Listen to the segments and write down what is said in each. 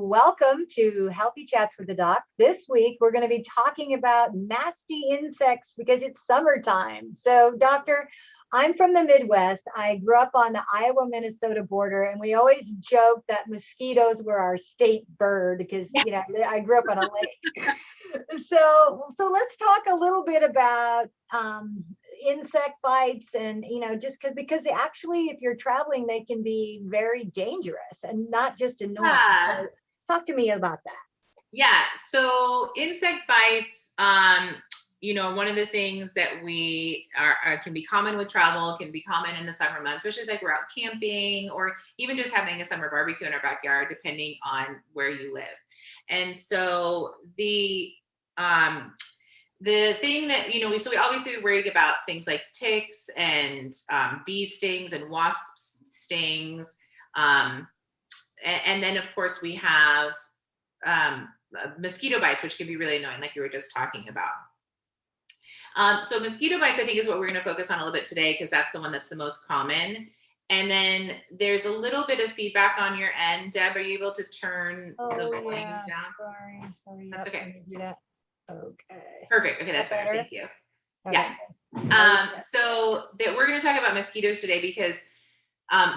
Welcome to Healthy Chats with the Doc. This week, we're going to be talking about nasty insects because it's summertime. So, Doctor, I'm from the Midwest. I grew up on the Iowa-Minnesota border, and we always joke that mosquitoes were our state bird because, I grew up on a lake. So let's talk a little bit about insect bites and just because actually if you're traveling they can be very dangerous and not just annoying. So talk to me about that. Yeah, so insect bites, one of the things that we can be common with travel, can be common in the summer months, especially like we're out camping or even just having a summer barbecue in our backyard, depending on where you live. And so the thing that, we obviously worry about things like ticks and bee stings and wasp stings. And then of course we have mosquito bites, which can be really annoying, like you were just talking about. So mosquito bites, I think, is what we're going to focus on a little bit today, because that's the one that's the most common. And then there's a little bit of feedback on your end. Deb, are you able to turn the volume down? Sorry. That's okay. Do that. Okay. Perfect. Okay, that's better. Thank you. Okay. Yeah. So we're going to talk about mosquitoes today because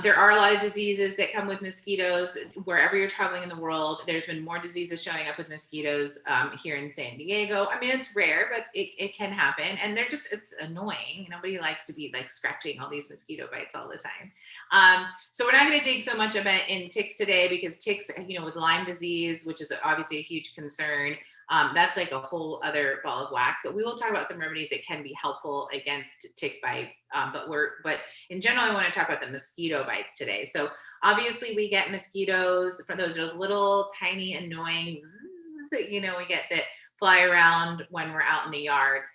there are a lot of diseases that come with mosquitoes. Wherever you're traveling in the world, there's been more diseases showing up with mosquitoes here in San Diego. I mean, it's rare, but it can happen. And it's annoying. Nobody likes to be like scratching all these mosquito bites all the time. So we're not going to dig so much about in ticks today, because ticks, with Lyme disease, which is obviously a huge concern, that's like a whole other ball of wax. But we will talk about some remedies that can be helpful against tick bites. But in general, I want to talk about the mosquito bites today. So obviously we get mosquitoes for those little tiny annoying zzz that we get that fly around when we're out in the yards.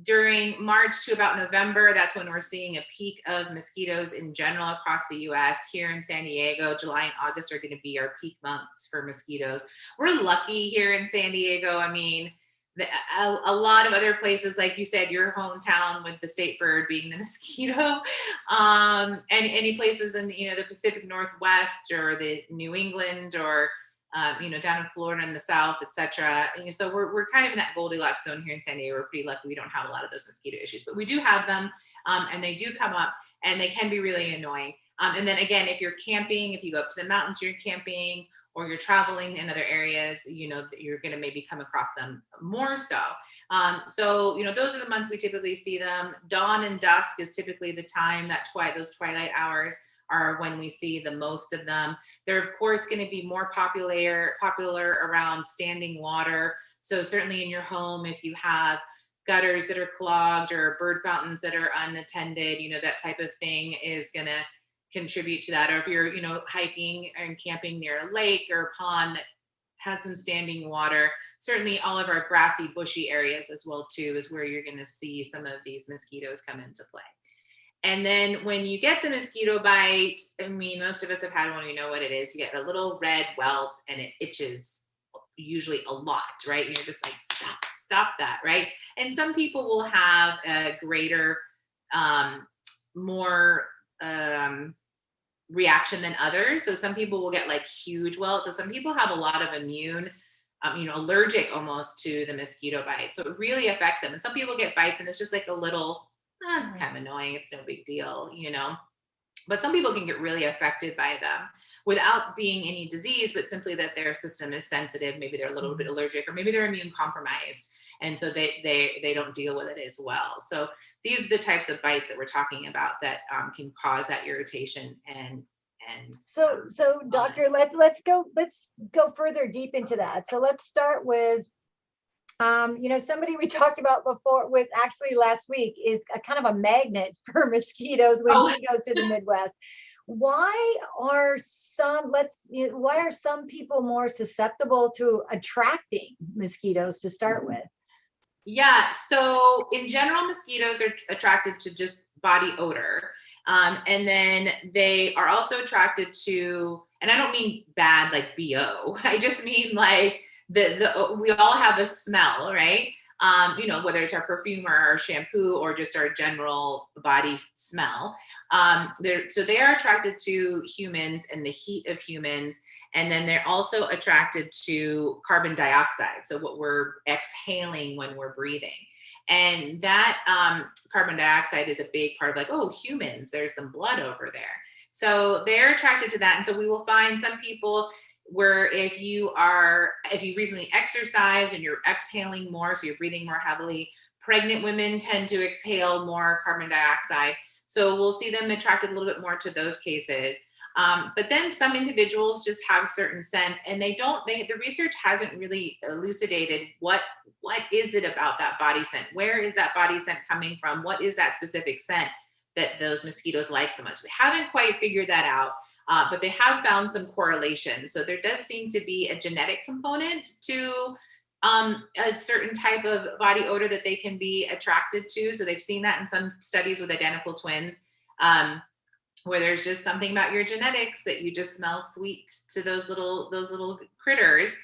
During March to about November, that's when we're seeing a peak of mosquitoes in general across the US. Here in San Diego, July and August are going to be our peak months for mosquitoes. We're lucky here in San Diego. I mean, a lot of other places, like you said, your hometown with the state bird being the mosquito, and any places in the Pacific Northwest or the New England or down in Florida in the South, etc. So we're kind of in that Goldilocks zone here in San Diego. We're pretty lucky we don't have a lot of those mosquito issues, but we do have them, and they do come up, and they can be really annoying. And then again, if you're camping, if you go up to the mountains, you're camping, or you're traveling in other areas, you're going to maybe come across them more so. So those are the months we typically see them. Dawn and dusk is typically the time that those twilight hours are when we see the most of them. They're of course going to be more popular around standing water. So certainly in your home, if you have gutters that are clogged or bird fountains that are unattended, that type of thing is going to contribute to that. Or if you're, hiking and camping near a lake or a pond that has some standing water, certainly all of our grassy, bushy areas as well too is where you're going to see some of these mosquitoes come into play. And then when you get the mosquito bite, I mean, most of us have had one, we know what it is. You get a little red welt and it itches usually a lot, right? And you're just like, stop that, right? And some people will have a greater, more reaction than others. So some people will get like huge welts. So some people have a lot of immune, allergic almost to the mosquito bite. So it really affects them. And some people get bites and it's just like a little, it's kind of annoying. It's no big deal, but some people can get really affected by them without being any disease, but simply that their system is sensitive. Maybe they're a little bit allergic, or maybe they're immune compromised. And so they don't deal with it as well. So these are the types of bites that we're talking about that can cause that irritation and so doctor, let's go further deep into that. So let's start with somebody we talked about before with actually last week is a kind of a magnet for mosquitoes when she goes to the Midwest. Why are some people more susceptible to attracting mosquitoes to start with? Yeah, so in general, mosquitoes are attracted to just body odor. And then they are also attracted to, and I don't mean bad like BO, I just mean like we all have a smell, right? whether it's our perfume or our shampoo or just our general body smell. So they are attracted to humans and the heat of humans. And then they're also attracted to carbon dioxide. So what we're exhaling when we're breathing. And that carbon dioxide is a big part of like, oh, humans, there's some blood over there. So they're attracted to that. And so we will find some people where if you recently exercised and you're exhaling more, so you're breathing more heavily, pregnant women tend to exhale more carbon dioxide. So we'll see them attracted a little bit more to those cases. But then some individuals just have certain scents, and the research hasn't really elucidated what is it about that body scent? Where is that body scent coming from? What is that specific scent that those mosquitoes like so much? They haven't quite figured that out, but they have found some correlation. So there does seem to be a genetic component to a certain type of body odor that they can be attracted to. So they've seen that in some studies with identical twins, where there's just something about your genetics that you just smell sweet to those little critters.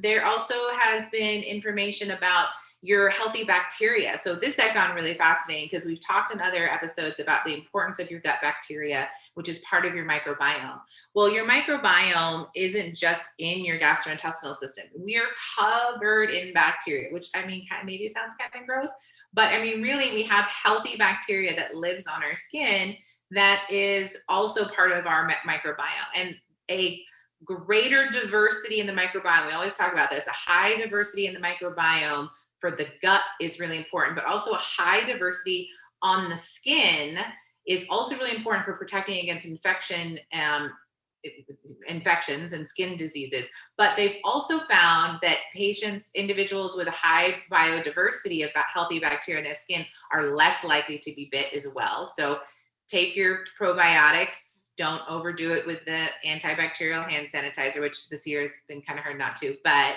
There also has been information about your healthy bacteria. So this I found really fascinating because we've talked in other episodes about the importance of your gut bacteria, which is part of your microbiome. Well, your microbiome isn't just in your gastrointestinal system. We are covered in bacteria, which I mean, maybe sounds kind of gross, but I mean, really we have healthy bacteria that lives on our skin that is also part of our microbiome. And a greater diversity in the microbiome, we always talk about this, a high diversity in the microbiome for the gut is really important, but also a high diversity on the skin is also really important for protecting against infections and skin diseases. But they've also found that individuals with a high biodiversity of healthy bacteria in their skin are less likely to be bit as well. So take your probiotics, don't overdo it with the antibacterial hand sanitizer, which this year has been kind of hard not to, but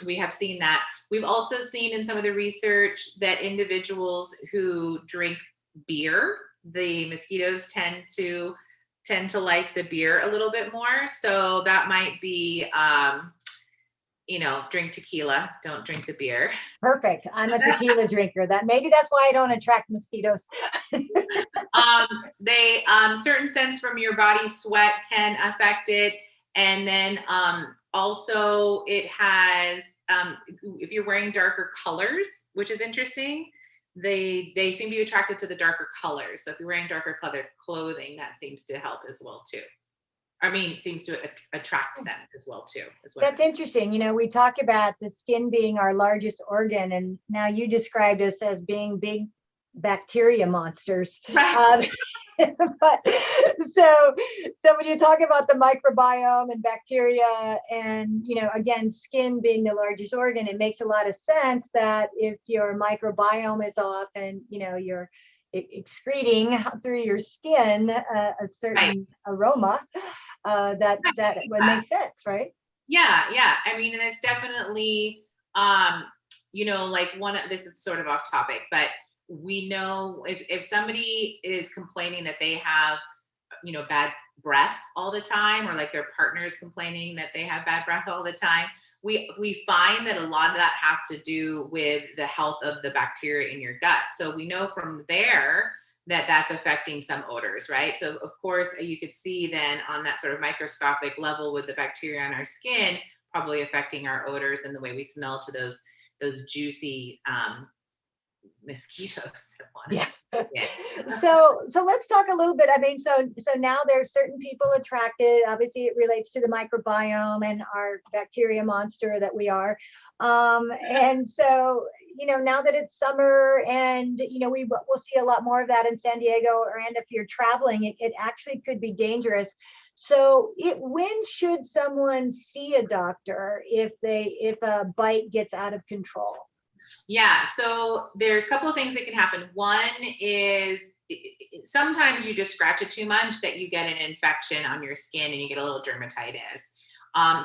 we have seen that. We've also seen in some of the research that individuals who drink beer, the mosquitoes tend to like the beer a little bit more. So that might be, drink tequila, don't drink the beer. Perfect. I'm a tequila drinker. Maybe that's why I don't attract mosquitoes. Certain scents from your body sweat can affect it. And then also it has, if you're wearing darker colors, which is interesting, they seem to be attracted to the darker colors. So if you're wearing darker colored clothing, that seems to help as well too. Seems to attract them as well too. That's interesting. We talk about the skin being our largest organ, and now you described us as being big bacteria monsters. Right. But so when you talk about the microbiome and bacteria and, again, skin being the largest organ, it makes a lot of sense that if your microbiome is off and, you're excreting through your skin a certain aroma, that would make sense, right? Yeah. I mean, and it's definitely, this is sort of off topic, but we know if somebody is complaining that they have, bad breath all the time, or like their partner is complaining that they have bad breath all the time, we find that a lot of that has to do with the health of the bacteria in your gut. So we know from there that that's affecting some odors, right? So of course you could see then on that sort of microscopic level with the bacteria on our skin, probably affecting our odors and the way we smell to those juicy mosquitoes that want Yeah. Yeah. So let's talk a little bit. So now there's certain people attracted. Obviously, it relates to the microbiome and our bacteria monster that we are. And so, now that it's summer and, we'll see a lot more of that in San Diego, and if you're traveling, it actually could be dangerous. So when should someone see a doctor if a bite gets out of control? Yeah, so there's a couple of things that can happen. One is sometimes you just scratch it too much that you get an infection on your skin and you get a little dermatitis.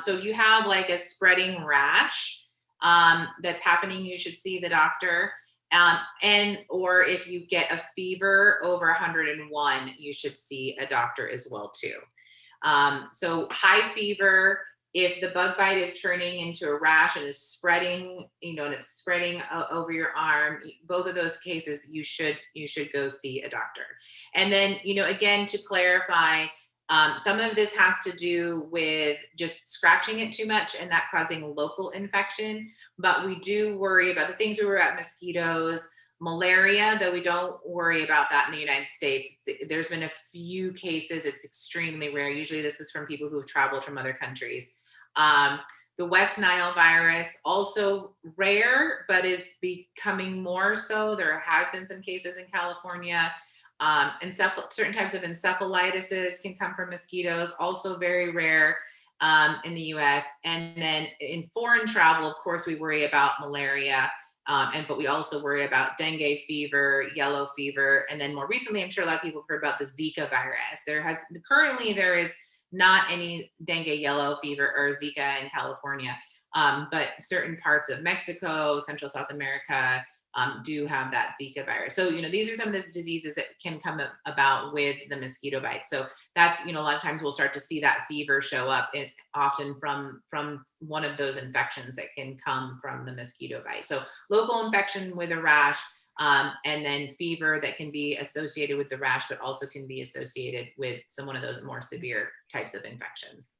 So if you have like a spreading rash that's happening, you should see the doctor. Or if you get a fever over 101, you should see a doctor as well too. So high fever If the bug bite is turning into a rash and is spreading, and it's spreading over your arm, both of those cases, you should go see a doctor. And then, again, to clarify, some of this has to do with just scratching it too much and that causing local infection. But we do worry about the things we worry about: mosquitoes, malaria, though we don't worry about that in the United States. There's been a few cases. It's extremely rare. Usually this is from people who have traveled from other countries. The West Nile virus, also rare, but is becoming more so. There has been some cases in California. Certain types of encephalitises can come from mosquitoes, also very rare in the US. And then in foreign travel, of course, we worry about malaria. But we also worry about dengue fever, yellow fever, and then more recently, I'm sure a lot of people have heard about the Zika virus. Currently there is not any dengue, yellow fever, or Zika in California, but certain parts of Mexico, Central South America, do have that Zika virus. So, these are some of the diseases that can come about with the mosquito bite. So that's, a lot of times we'll start to see that fever show up often from one of those infections that can come from the mosquito bite. So local infection with a rash, and then fever that can be associated with the rash, but also can be associated with one of those more severe types of infections.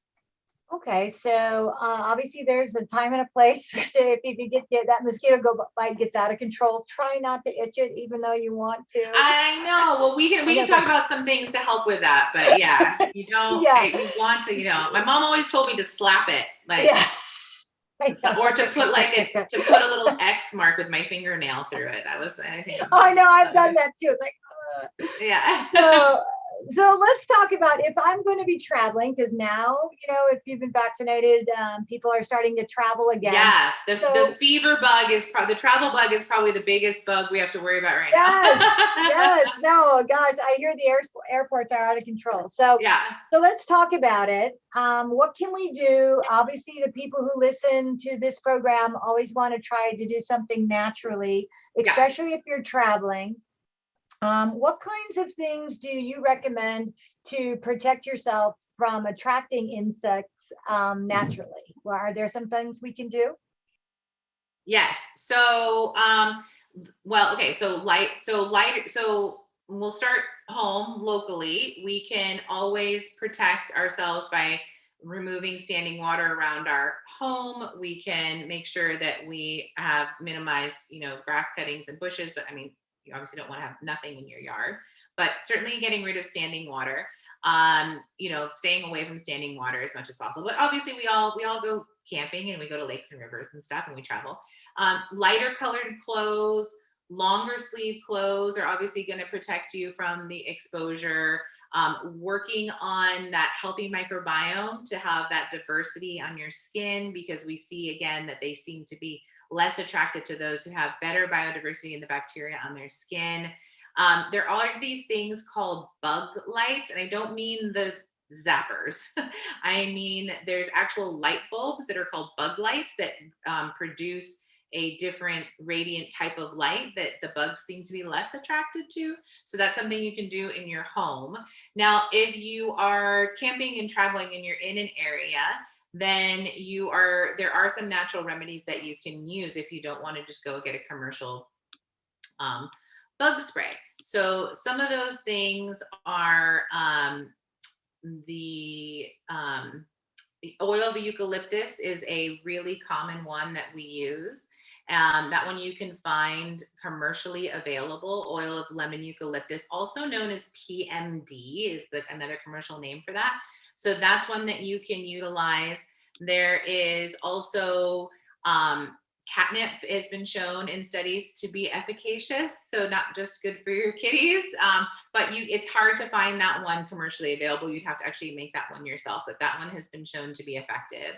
Okay, so obviously there's a time and a place. If you get that mosquito bite gets out of control, try not to itch it, even though you want to. I know. Well, we can talk about some things to help with that, but yeah, you don't. Yeah. You want to. My mom always told me to slap it, like, yeah. or to put a little X mark with my fingernail through it. I think. I know. I've done that too. It's like, yeah. So let's talk about if I'm going to be traveling, because now, if you've been vaccinated, people are starting to travel again. Yeah, the fever bug the travel bug is probably the biggest bug we have to worry about right now. Yes. No, gosh, I hear the airports are out of control. So yeah. So let's talk about it. What can we do? Obviously, the people who listen to this program always want to try to do something naturally, especially if you're traveling. What kinds of things do you recommend to protect yourself from attracting insects naturally? Well, are there some things we can do? Yes. So, okay. So we'll start home locally. We can always protect ourselves by removing standing water around our home. We can make sure that we have minimized, grass cuttings and bushes, but you obviously don't want to have nothing in your yard, but certainly getting rid of standing water, staying away from standing water as much as possible. But obviously we all go camping and we go to lakes and rivers and stuff and we travel. Lighter colored clothes, longer sleeve clothes are obviously going to protect you from the exposure. Working on that healthy microbiome to have that diversity on your skin, because we see again that they seem to be less attracted to those who have better biodiversity in the bacteria on their skin. There are these things called bug lights, and I don't mean the zappers. I mean, there's actual light bulbs that are called bug lights that produce a different radiant type of light that the bugs seem to be less attracted to. So that's something you can do in your home. Now, if you are camping and traveling and you're in an area, then there are some natural remedies that you can use if you don't want to just go get a commercial bug spray. So some of those things are the oil of eucalyptus is a really common one that we use. That one you can find commercially available. Oil of lemon eucalyptus, also known as PMD, is another commercial name for that. So that's one that you can utilize. There is also catnip has been shown in studies to be efficacious. So not just good for your kitties, but it's hard to find that one commercially available. You'd have to actually make that one yourself, but that one has been shown to be effective.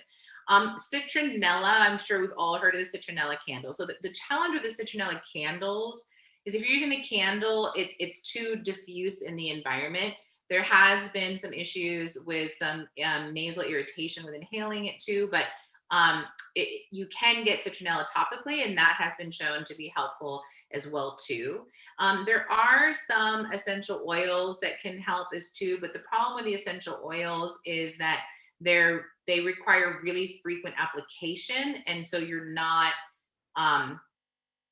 Citronella, I'm sure we've all heard of the citronella candle. So the challenge with the citronella candles is if you're using the candle, it's too diffuse in the environment. There has been some issues with some nasal irritation with inhaling it too, but you can get citronella topically, and that has been shown to be helpful as well too. There are some essential oils that can help as too, but the problem with the essential oils is that they require really frequent application. And so um,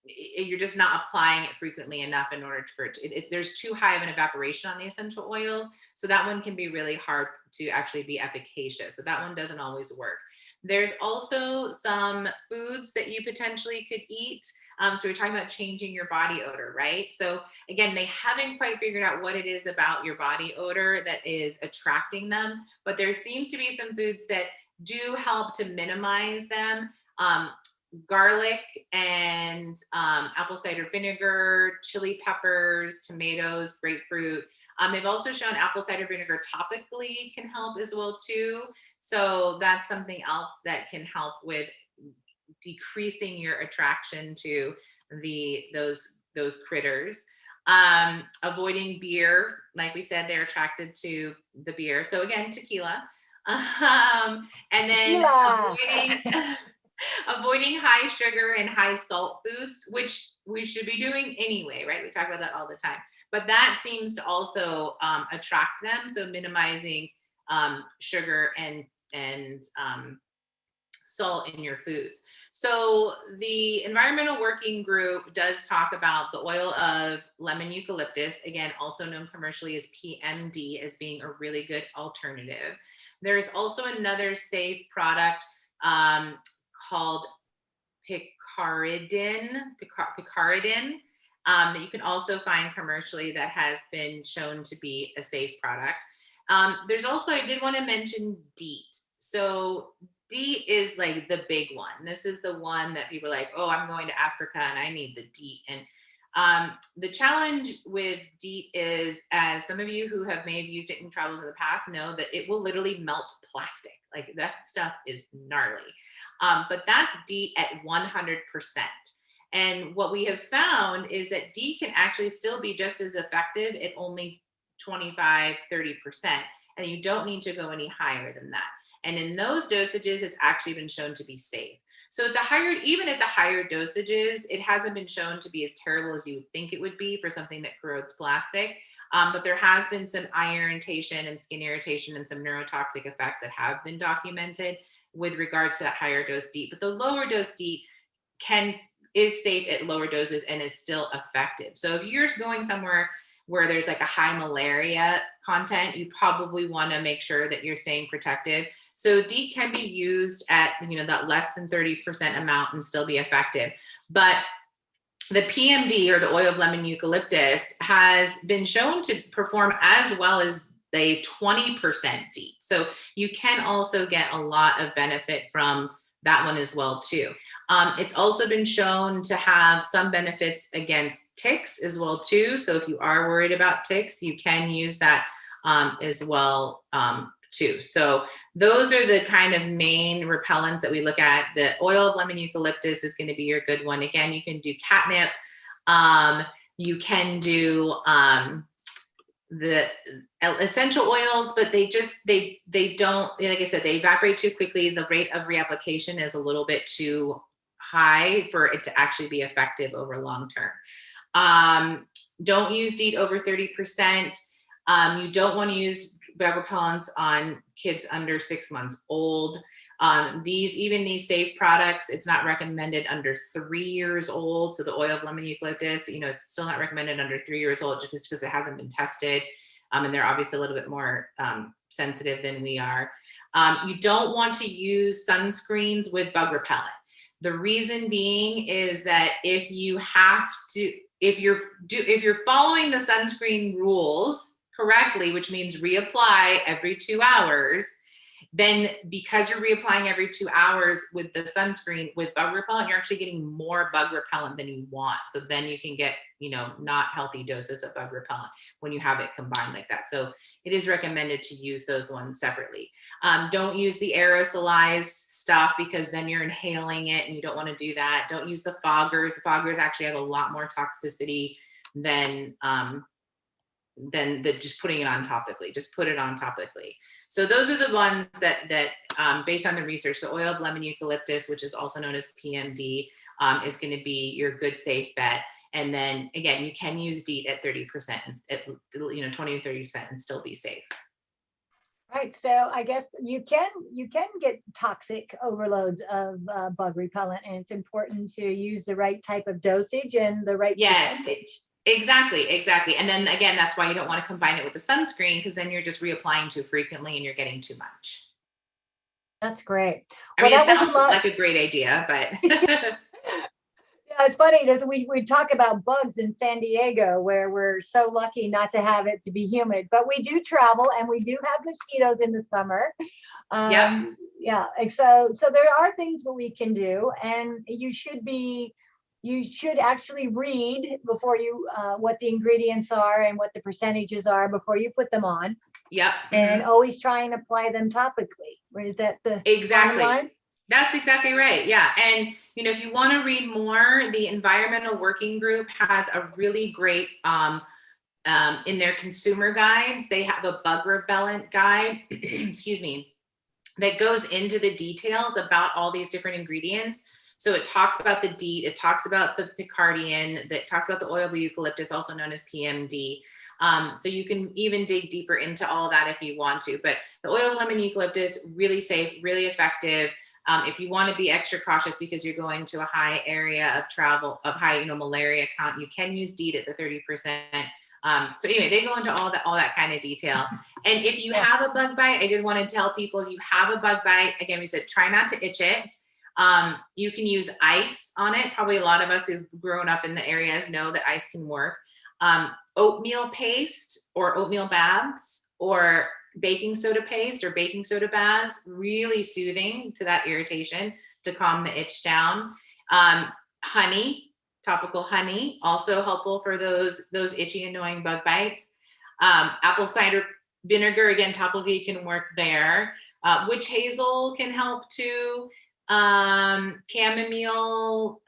you're just not applying it frequently enough in order for there's too high of an evaporation on the essential oils. So that one can be really hard to actually be efficacious. So that one doesn't always work. There's also some foods that you potentially could eat. So we're talking about changing your body odor, right? So again, they haven't quite figured out what it is about your body odor that is attracting them, but there seems to be some foods that do help to minimize them. Garlic and apple cider vinegar, chili peppers, tomatoes, grapefruit. They've also shown apple cider vinegar topically can help as well too. So that's something else that can help with decreasing your attraction to those critters. Avoiding beer, like we said, they're attracted to the beer. So again, tequila. And then Tequila. avoiding high sugar and high salt foods, which we should be doing anyway, right? We talk about that all the time, but that seems to also attract them. So minimizing sugar and salt in your foods. So the Environmental Working Group does talk about the oil of lemon eucalyptus, again, also known commercially as PMD, as being a really good alternative. There's also another safe product called picaridin, that you can also find commercially that has been shown to be a safe product. There's also, I did want to mention DEET. So DEET is like the big one. This is the one that people are like, oh, I'm going to Africa and I need the DEET. And the challenge with DEET is, as some of you who may have used it in travels in the past know, that it will literally melt plastic. Like that stuff is gnarly. But that's DEET at 100%. And what we have found is that DEET can actually still be just as effective at only 25, 30%. And you don't need to go any higher than that. And in those dosages, it's actually been shown to be safe. So even at the higher dosages, it hasn't been shown to be as terrible as you would think it would be for something that corrodes plastic. But there has been some eye irritation and skin irritation and some neurotoxic effects that have been documented with regards to that higher dose DEET. But the lower dose DEET is safe at lower doses and is still effective. So if you're going somewhere where there's like a high malaria content, you probably want to make sure that you're staying protected. So DEET can be used at, that less than 30% amount and still be effective. But the PMD, or the oil of lemon eucalyptus, has been shown to perform as well as the 20% DEET. So you can also get a lot of benefit from that one as well too. It's also been shown to have some benefits against ticks as well too. So if you are worried about ticks, you can use that as well too. So those are the kind of main repellents that we look at. The oil of lemon eucalyptus is going to be your good one. Again, you can do catnip. You can do the essential oils, but they don't, like I said, they evaporate too quickly. The rate of reapplication is a little bit too high for it to actually be effective over long term. Don't use DEET over 30%. You don't want to use bug repellents on kids under 6 months old. These safe products, it's not recommended under 3 years old. So the oil of lemon eucalyptus, it's still not recommended under 3 years old just because it hasn't been tested. And they're obviously a little bit more sensitive than we are. You don't want to use sunscreens with bug repellent. The reason being is that if you're following the sunscreen rules correctly, which means reapply every 2 hours, then because you're reapplying every 2 hours with the sunscreen with bug repellent, you're actually getting more bug repellent than you want. So then you can get, not healthy doses of bug repellent when you have it combined like that. So it is recommended to use those ones separately. Don't use the aerosolized stuff because then you're inhaling it and you don't want to do that. Don't use the foggers. The foggers actually have a lot more toxicity than just putting it on topically. Just put it on topically. So those are the ones that based on the research, the oil of lemon eucalyptus, which is also known as PMD, is going to be your good safe bet. And then again, you can use DEET at 30%, at 20 to 30% and still be safe. Right. So I guess you can get toxic overloads of bug repellent, and it's important to use the right type of dosage and the right Yes, percentage. exactly. And then again, that's why you don't want to combine it with the sunscreen because then you're just reapplying too frequently and you're getting too much. That's great. I Well, mean, it that was a sounds lot. like a great idea, but Yeah, it's funny that we talk about bugs in San Diego, where we're so lucky not to have it to be humid, but we do travel and we do have mosquitoes in the summer. yep, Yeah, and so there are things that we can do, and you should actually read before you what the ingredients are and what the percentages are before you put them on, yep. and always try and apply them topically. Is that the bottom Exactly. line? That's exactly right. Yeah. And, if you want to read more, the Environmental Working Group has a really great, in their consumer guides, they have a bug repellent guide, excuse me, that goes into the details about all these different ingredients. So it talks about the DEET, it talks about the picardian, that talks about the oil of eucalyptus, also known as PMD. So you can even dig deeper into all of that if you want to. But the oil of lemon eucalyptus, really safe, really effective. If you want to be extra cautious because you're going to a high area of travel, of high, malaria count, you can use DEET at the 30%. So anyway, they go into all that kind of detail. And if you Yeah. have a bug bite, I did want to tell people, if you have a bug bite, again, we said try not to itch it. You can use ice on it. Probably a lot of us who've grown up in the areas know that ice can work. Oatmeal paste or oatmeal baths or baking soda paste or baking soda baths, really soothing to that irritation to calm the itch down. Honey, topical honey, also helpful for those itchy, annoying bug bites. Apple cider vinegar, again, topically can work there. Witch hazel can help too. Chamomile,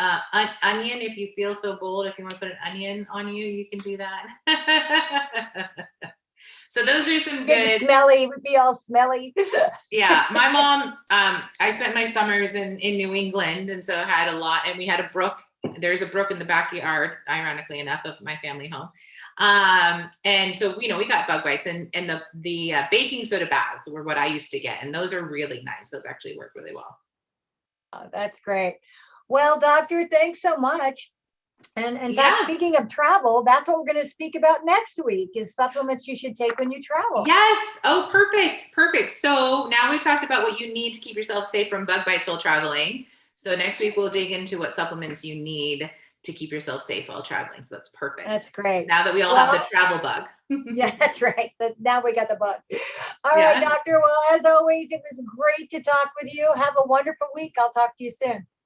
onion, if you feel so bold, if you want to put an onion on you, you can do that. So those are some Get good. smelly, be all smelly. Yeah, my mom, I spent my summers in New England, and so I had a lot, and we had a brook. There's a brook in the backyard, ironically enough, of my family home. And so, we got bug bites, and the baking soda baths were what I used to get, and those are really nice. Those actually work really well. Oh, that's great. Well, doctor, thanks so much. And in fact, Yeah. speaking of travel, that's what we're going to speak about next week is supplements you should take when you travel. Yes. Oh, perfect. So now we've talked about what you need to keep yourself safe from bug bites while traveling. So next week we'll dig into what supplements you need to keep yourself safe while traveling. So that's perfect. That's great. Now that we all have the travel bug. Yeah, that's right. Now we got the bug. All right, Yeah. doctor. Well, as always, it was great to talk with you. Have a wonderful week. I'll talk to you soon.